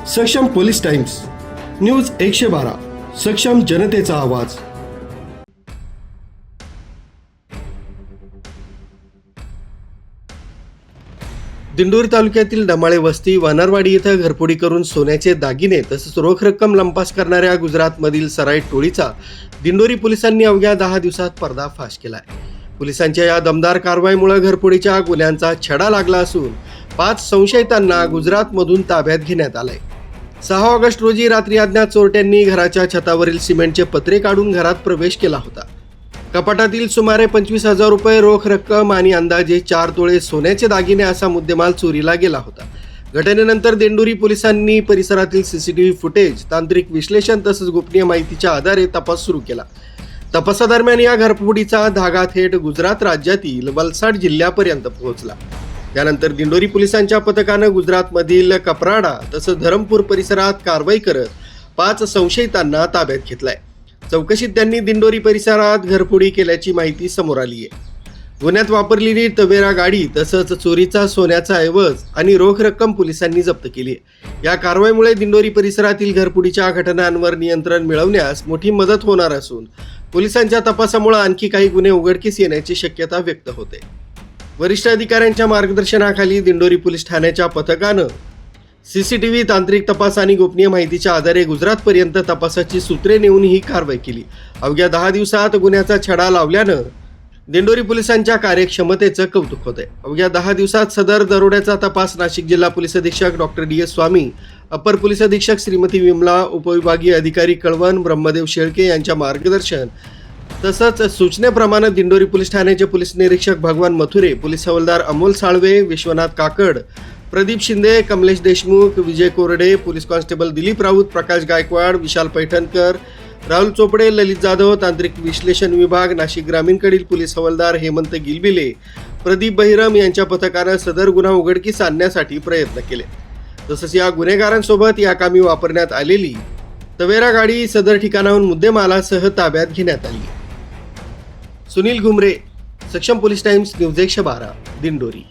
सक्षम police times news 112 सक्षम जनतेचा आवाज। दिंडोरी तालुक्यातील डमाळे वस्ती वानरवाडी येथे घरफोडी करून सोन्याचे दागिने तसेच रोख रक्कम लंपास करणाऱ्या गुजरातमधील सराईट टोळीचा दिंडोरी पोलिसांनी अवघ्या 10 दिवसात पर्दाफाश केलाय। पोलिसांच्या या दमदार कारवाईमुळे घरफोडीच्या गुन्ह्यांचा छडा लागला असून 5 संशयितांना गुजरातमधून ताब्यात घेण्यात आलंय। 6 ऑगस्ट रोजी रात्री अज्ञात चोरट्यांनी घराच्या छतावरील सिमेंटचे पत्रे काढून घरात प्रवेश केला होता। कपाटातील सुमारे 25,000 रुपये रोख रक्कम आणि अंदाजे 4 तोळे सोन्याचे दागिने असा मुद्देमाल चोरीला गेला होता। घटनेनंतर दिंडोरी पोलिसांनी परिसरातील सीसीटीव्ही फुटेज, तांत्रिक विश्लेषण तसेच गोपनीय माहितीच्या आधारे तपास सुरू केला। तपासादरम्यान या घरफोडीचा धागा थेट गुजरात राज्यातील वलसाड जिल्ह्यापर्यंत पोहोचला। त्यानंतर दिंडोरी पोलिसांच्या पथकानं गुजरातमधील कपराडा तसंच धरमपूर परिसरात कारवाई करत 5 संशयितांना ताब्यात घेतलाय। चौकशीत त्यांनी दिंडोरी परिसरात घरफोडी केल्याची माहिती समोर आली आहे। गुन्ह्यात वापरलेली तवेरा गाडी तसंच चोरीचा सोन्याचा ऐवज आणि रोख रक्कम पोलिसांनी जप्त केली आहे। या कारवाईमुळे दिंडोरी परिसरातील घरफोडीच्या घटनांवर नियंत्रण मिळवण्यास मोठी मदत होणार असून पोलिसांच्या तपासामुळे आणखी काही गुन्हे उघडकीस येण्याची शक्यता व्यक्त होते। वरिष्ठ अधिकाऱ्यांच्या मार्गदर्शनाखाली दिंडोरी पोलीस ठाण्याच्या पथकानं सीसीटीव्ही, तांत्रिक तपास आणि गोपनीय माहितीच्या आधारे गुजरातपर्यंत तपासाची सूत्रे नेऊन ही कारवाई केली। अवघ्या 10 दिवसात गुन्ह्याचा छडा लावल्यानं दिंडोरी पोलिसांच्या कार्यक्षमतेचं कौतुक होतंय। अवघ्या 10 दिवसात सदर दरोड्याचा तपास नाशिक जिल्हा पोलीस अधीक्षक डॉक्टर DS स्वामी, अपर पोलीस अधीक्षक श्रीमती विमला, उपविभागीय अधिकारी कळवण ब्रह्मदेव शेळके यांच्या मार्गदर्शन तसंच सूचनेप्रमाणे दिंडोरी पोलीस ठाण्याचे पोलीस निरीक्षक भगवान मथुरे, पोलीस हवालदार अमोल साळवे, विश्वनाथ काकड, प्रदीप शिंदे, कमलेश देशमुख, विजय कोरडे, पोलीस कॉन्स्टेबल दिलीप राऊत, प्रकाश गायकवाड, विशाल पैठणकर, राहुल चोपडे, ललित जाधव, तांत्रिक विश्लेषण विभाग, नाशिक ग्रामीणकडील पोलीस हवालदार हेमंत गिलबिले, प्रदीप बहिरम यांच्या पथकानं सदर गुन्हा उघडकीस आणण्यासाठी प्रयत्न केले। तसंच या गुन्हेगारांसोबत या कामी वापरण्यात आलेली तवेरा गाडी सदर ठिकाणाहून मुद्देमालासह ताब्यात घेण्यात आली। सुनील घुमरे, सक्षम पोलीस टाइम्स न्यूज 112 दिंडोरी।